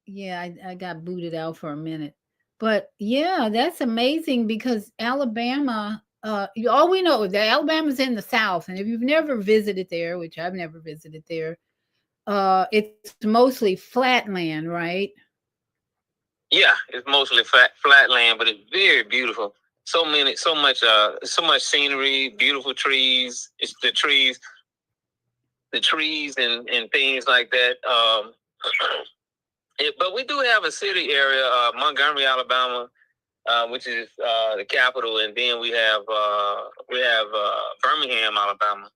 S1: Yeah, I got booted out for a minute. But yeah, that's amazing because Alabama, all we know is that Alabama's in the South. And if you've never visited there, which I've never visited there, it's mostly flat land, right?
S2: Yeah, it's mostly flat land, but it's very beautiful. So much scenery, beautiful trees. It's the trees and things like that. But we do have a city area, Montgomery, Alabama, which is the capital, and then we have Birmingham, Alabama.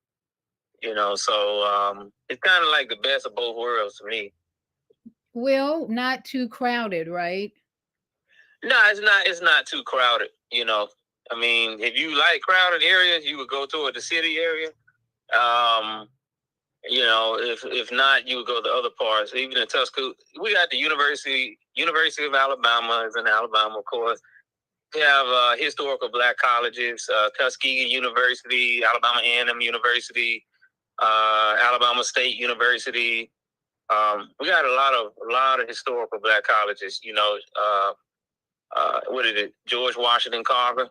S2: So it's kind of like the best of both worlds to me.
S1: Well, not too crowded, right?
S2: No, it's not. It's not too crowded. I mean, if you like crowded areas, you would go toward the city area. If not, you would go to other parts. Even in Tuscaloosa, we got the University of Alabama is in Alabama, of course. We have historical black colleges, Tuskegee University, Alabama A&M University, Alabama State University. We got a lot of historical black colleges. What is it? George Washington Carver,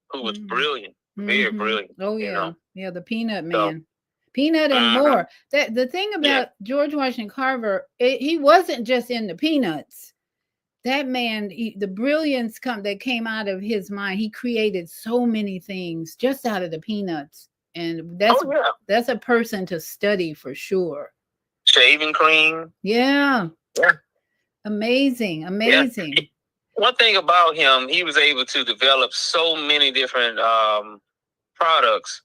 S2: who was brilliant, very brilliant.
S1: Oh yeah, yeah, the Peanut Man. Peanut and more. That the thing about George Washington Carver, he wasn't just in the peanuts. That man, the brilliance that came out of his mind, he created so many things just out of the peanuts, and that's a person to study for sure.
S2: Shaving cream.
S1: Yeah. Amazing.
S2: Yeah. One thing about him, he was able to develop so many different products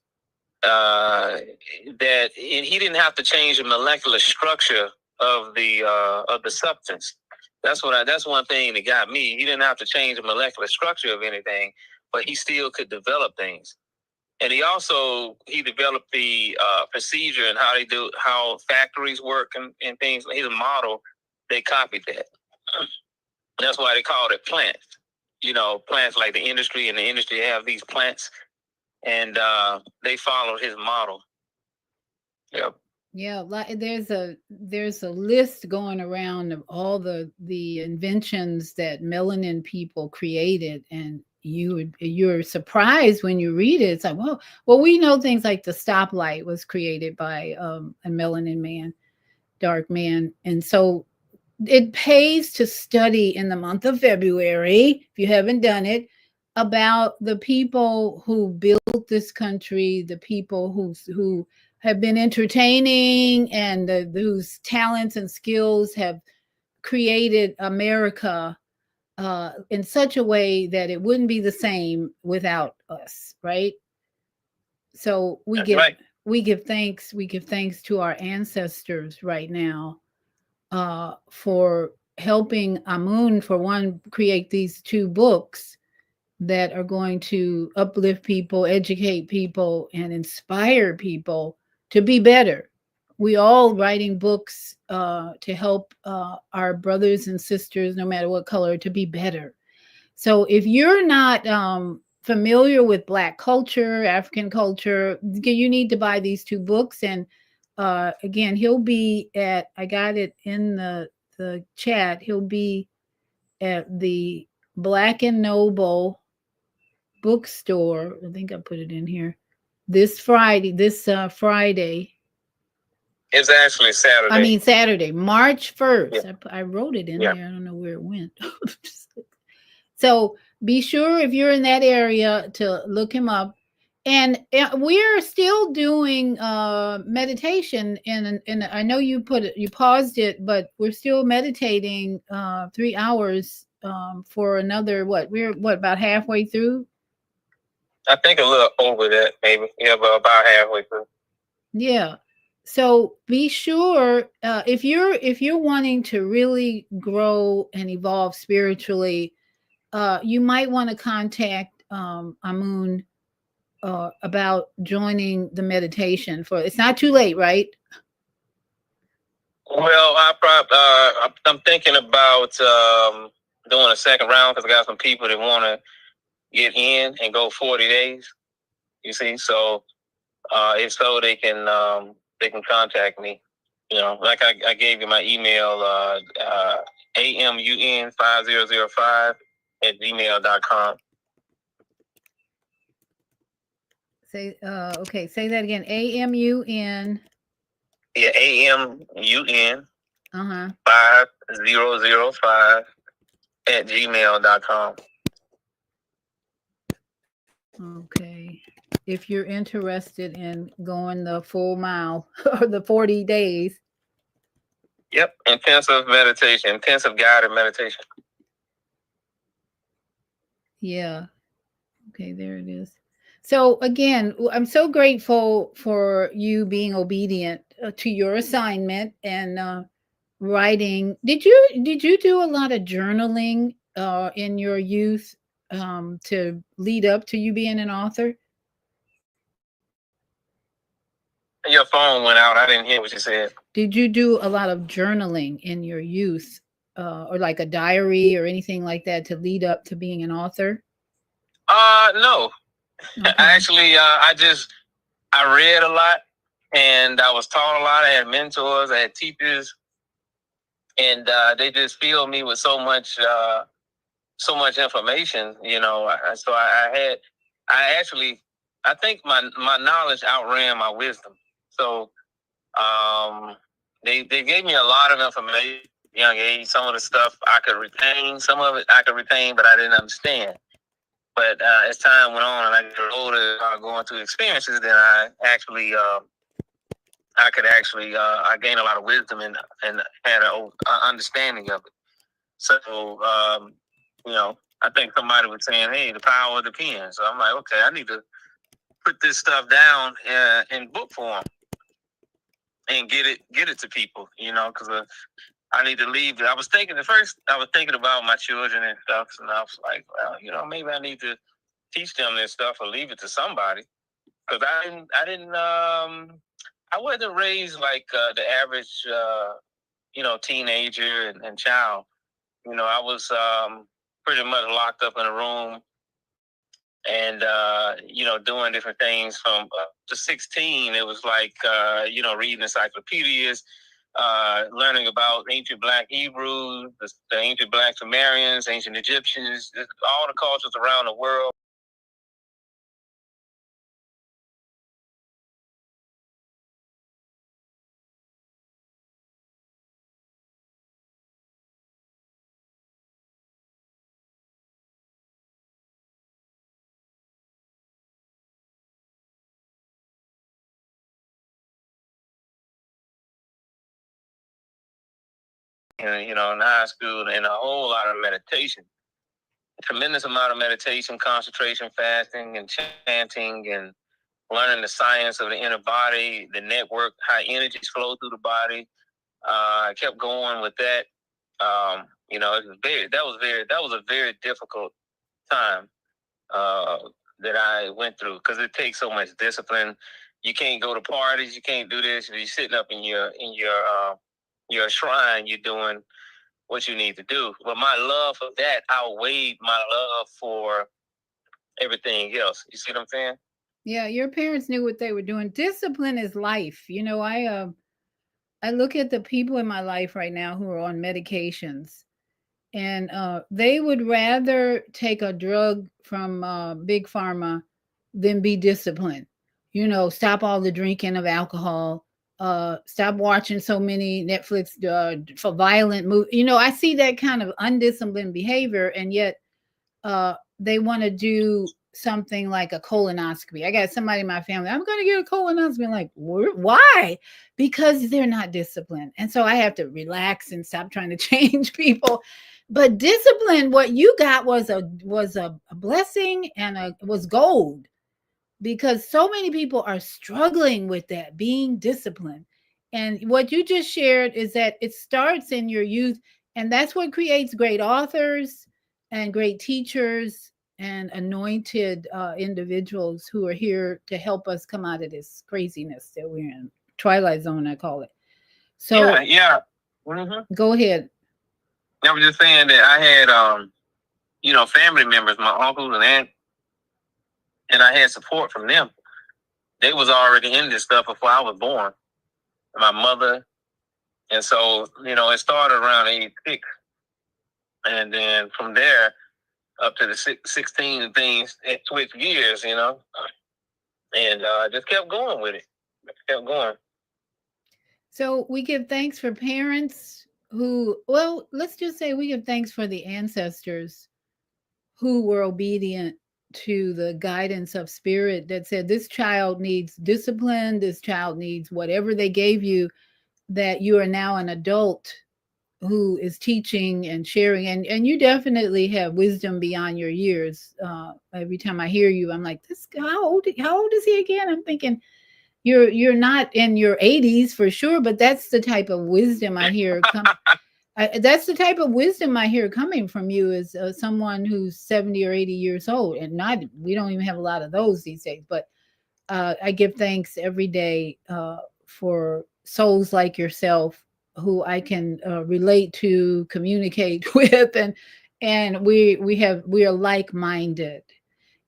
S2: that he didn't have to change the molecular structure of the substance. That's one thing that got me. He didn't have to change the molecular structure of anything, but he still could develop things. And he developed the procedure and how factories work and things. He's a model. They copied that. That's why they called it plants. Plants like the industry, and the industry have these plants. and they followed his model. Yep.
S1: Yeah, there's a list going around of all the inventions that melanin people created, and you're surprised when you read it. It's like, well, we know things like the stoplight was created by a melanin man, dark man, and so it pays to study in the month of February, if you haven't done it, about the people who built this country, the people who have been entertaining, and whose talents and skills have created America in such a way that it wouldn't be the same without us, right? So
S2: Right.
S1: we give thanks to our ancestors right now for helping Amun, for one, create these two books that are going to uplift people, educate people, and inspire people to be better. We all writing books to help our brothers and sisters, no matter what color, to be better. So if you're not familiar with Black culture, African culture, you need to buy these two books. And again, he'll be at, I got it in the chat, he'll be at the Black and Noble bookstore. I think I put it in here. This Friday.
S2: It's actually Saturday.
S1: I mean Saturday, March 1st.
S2: Yeah.
S1: I wrote it in
S2: Yeah.
S1: there. I don't know where it went. So be sure, if you're in that area, to look him up. And we're still doing meditation, and I know you paused it, but we're still meditating 3 hours for another, we're about halfway through.
S2: I think a little over that, maybe. Yeah, but about halfway through.
S1: Yeah. So be sure, if you're wanting to really grow and evolve spiritually, you might want to contact Amun about joining the meditation. For it's not too late, right?
S2: Well, I'm thinking about doing a second round, because I got some people that want to get in and go 40 days. You see, so if so, they can contact me. You know, like I gave you my email, amun5005
S1: Say okay, say that again. AMUN.
S2: Yeah, AMUN
S1: Uh-huh.
S2: 5005 @gmail.com.
S1: Okay. If you're interested in going the full mile or the 40 days.
S2: Yep, intensive meditation, intensive guided meditation.
S1: Yeah. Okay, there it is. So again, I'm so grateful for you being obedient to your assignment and writing. Did you do a lot of journaling in your youth to lead up to you being an author?
S2: Your phone went out. I didn't hear what you said.
S1: Did you do a lot of journaling in your youth, or like a diary or anything like that to lead up to being an author?
S2: No. Okay. Actually, I read a lot, and I was taught a lot. I had mentors, I had teachers, and they just filled me with so much information. You know, so I think my knowledge outran my wisdom. So they gave me a lot of information at a young age. Some of the stuff I could retain, some of it I could retain, but I didn't understand. But as time went on and I got older, going through experiences, then I gained a lot of wisdom and had an understanding of it. So, you know, I think somebody was saying, hey, the power of the pen. So I'm like, okay, I need to put this stuff down in book form and get it to people, you know, because I need to leave. I was thinking about my children and stuff, and I was like, well, you know, maybe I need to teach them this stuff or leave it to somebody, because I wasn't raised like the average, you know, teenager and child. You know, I was pretty much locked up in a room and doing different things from to 16. It was like reading encyclopedias, learning about ancient Black Hebrews, the ancient Black Sumerians, ancient Egyptians, all the cultures around the world. In high school, and a whole lot of meditation. A tremendous amount of meditation, concentration, fasting, and chanting, and learning the science of the inner body, the network, how energies flow through the body. I kept going with that. That was a very difficult time uh, that I went through because it takes so much discipline. You can't go to parties. You can't do this. You're sitting up in your shrine. You're doing what you need to do. But my love for that outweighed my love for everything else. You see what I'm saying?
S1: Yeah, your parents knew what they were doing. Discipline is life. I look at the people in my life right now who are on medications, and they would rather take a drug from big pharma than be disciplined. Stop all the drinking of alcohol, stop watching so many Netflix for violent movies. I see that kind of undisciplined behavior, and yet they want to do something like a colonoscopy. I got somebody in my family, I'm going to get a colonoscopy. I'm like, why? Because they're not disciplined. And so I have to relax and stop trying to change people. But discipline, what you got was a blessing, and was gold, because so many people are struggling with that, being disciplined. And what you just shared is that it starts in your youth, and that's what creates great authors and great teachers and anointed individuals who are here to help us come out of this craziness that we're in. Twilight zone, I call it. So
S2: yeah. Mm-hmm.
S1: Go ahead.
S2: I was just saying that I had family members, my uncles and aunt, and I had support from them. They was already in this stuff before I was born. My mother, and so it started around age 6, and then from there up to the 16 and things, it switched gears, and just kept going with it. Kept going.
S1: So we give thanks for parents who, well, let's just say we give thanks for the ancestors who were obedient to the guidance of spirit that said this child needs discipline, this child needs whatever they gave you, that you are now an adult who is teaching and sharing, and you definitely have wisdom beyond your years. Every time I hear you, I'm like, this, how old is he again? I'm thinking you're not in your 80s for sure, but that's the type of wisdom I hear come. That's the type of wisdom I hear coming from you, is someone who's 70 or 80 years old, and not, we don't even have a lot of those these days. But I give thanks every day for souls like yourself who I can relate to, communicate with, and we are like minded.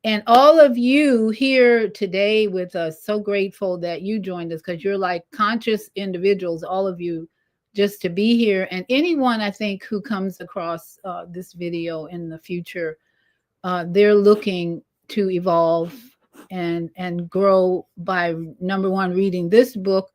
S1: And all of you here today with us, so grateful that you joined us, because you're like conscious individuals, all of you, just to be here. And anyone, I think, who comes across this video in the future, they're looking to evolve and grow by, number one, reading this book.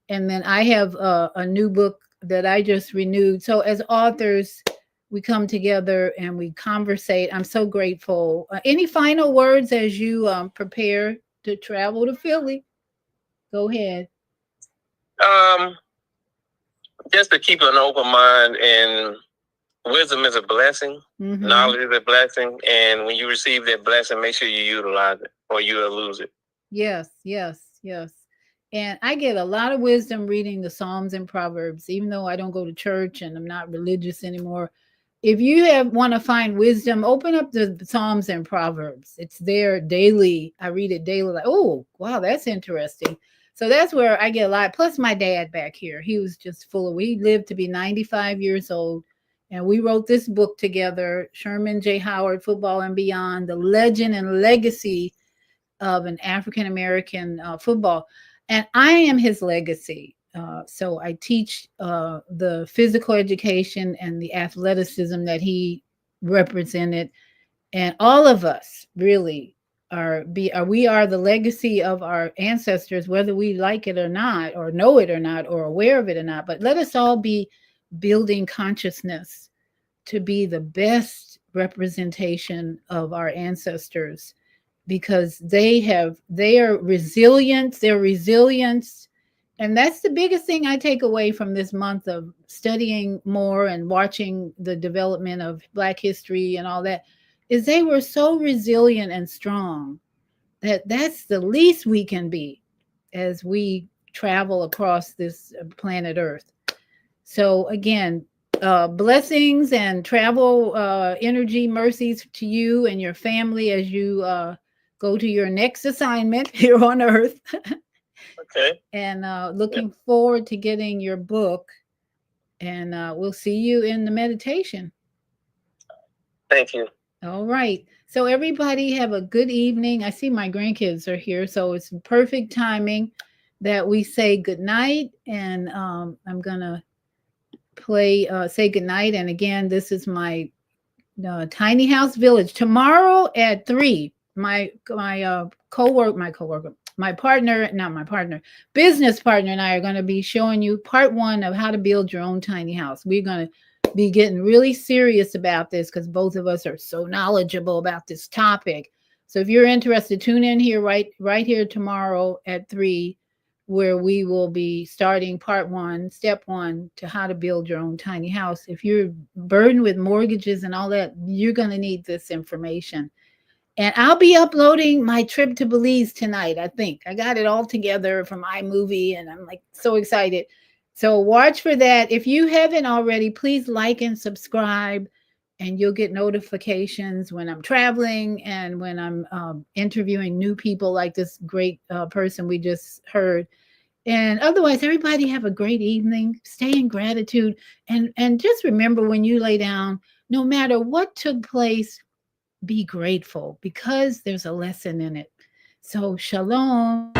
S1: And then I have a new book that I just renewed. So as authors, we come together and we conversate. I'm so grateful. Any final words as you prepare to travel to Philly? Go ahead.
S2: Just to keep an open mind, and wisdom is a blessing. Mm-hmm. Knowledge is a blessing, and when you receive that blessing, make sure you utilize it, or you'll lose it.
S1: Yes, yes, yes. And I get a lot of wisdom reading the Psalms and Proverbs, even though I don't go to church and I'm not religious anymore. If you want to find wisdom, open up the Psalms and Proverbs. It's there daily. I read it daily. Like, oh, wow, that's interesting. So that's where I get a lot. Plus, my dad back here, he was just full of. He lived to be 95 years old, And we wrote this book together, Sherman J. Howard, Football and Beyond, The Legend and Legacy of an African American football. And I am his legacy. So I teach the physical education and the athleticism that he represented, and all of us really are we are the legacy of our ancestors, whether we like it or not, or know it or not, or aware of it or not. But let us all be building consciousness to be the best representation of our ancestors, because they are resilient, their resilience. And that's the biggest thing I take away from this month of studying more and watching the development of Black history and all that, is they were so resilient and strong that that's the least we can be as we travel across this planet Earth. So again, blessings and travel energy, mercies to you and your family as you go to your next assignment here on Earth.
S2: Okay.
S1: And
S2: Yeah.
S1: looking forward to getting your book. And we'll see you in the meditation.
S2: Thank you.
S1: All right. So everybody have a good evening. I see my grandkids are here, so it's perfect timing that we say good night. And I'm gonna play say good night. And again, this is my tiny house village tomorrow at 3. My co-worker, my partner, not my partner, business partner, and I are going to be showing you part 1 of how to build your own tiny house. We're going to be getting really serious about this because both of us are so knowledgeable about this topic. So if you're interested, tune in here right here tomorrow at 3, where we will be starting part 1, step 1, to how to build your own tiny house. If you're burdened with mortgages and all that, you're going to need this information. And I'll be uploading my trip to Belize tonight. I think I got it all together from iMovie, and I'm like so excited. So watch for that. If you haven't already, please like and subscribe, and you'll get notifications when I'm traveling and when I'm interviewing new people like this great person we just heard. And otherwise, everybody have a great evening. Stay in gratitude, and just remember, when you lay down, no matter what took place, be grateful, because there's a lesson in it. So shalom.